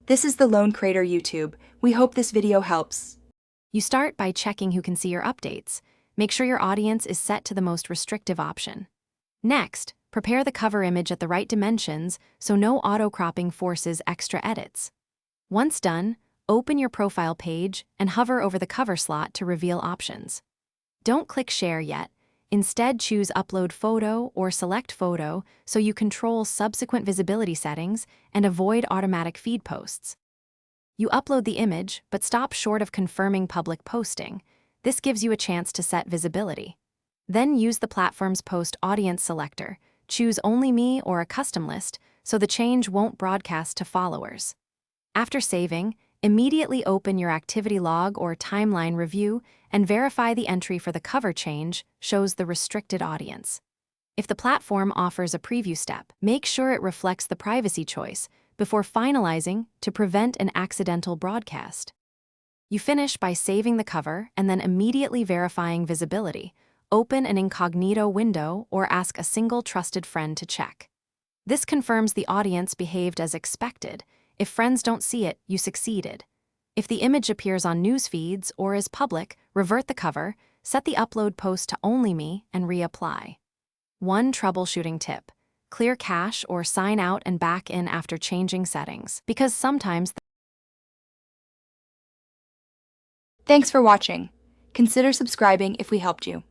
This is the Lone Creator YouTube. We hope this video helps. You start by checking who can see your updates. Make sure your audience is set to the most restrictive option. Next, prepare the cover image at the right dimensions so no auto-cropping forces extra edits. Once done, open your profile page and hover over the cover slot to reveal options. Don't click Share yet. Instead, choose Upload Photo or Select Photo so you control subsequent visibility settings and avoid automatic feed posts. You upload the image, but stop short of confirming public posting. This gives you a chance to set visibility. Then use the platform's post audience selector. Choose Only Me or a custom list so the change won't broadcast to followers. After saving, immediately open your activity log or timeline review and verify the entry for the cover change shows the restricted audience. If the platform offers a preview step, make sure it reflects the privacy choice before finalizing to prevent an accidental broadcast. You finish by saving the cover and then immediately verifying visibility. Open an incognito window or ask a single trusted friend to check. This confirms the audience behaved as expected. If friends don't see it, you succeeded. If the image appears on news feeds or is public, revert the cover, set the upload post to Only Me, and reapply. One troubleshooting tip: clear cache or sign out and back in after changing settings, because sometimes. Thanks for watching. Consider subscribing if we helped you.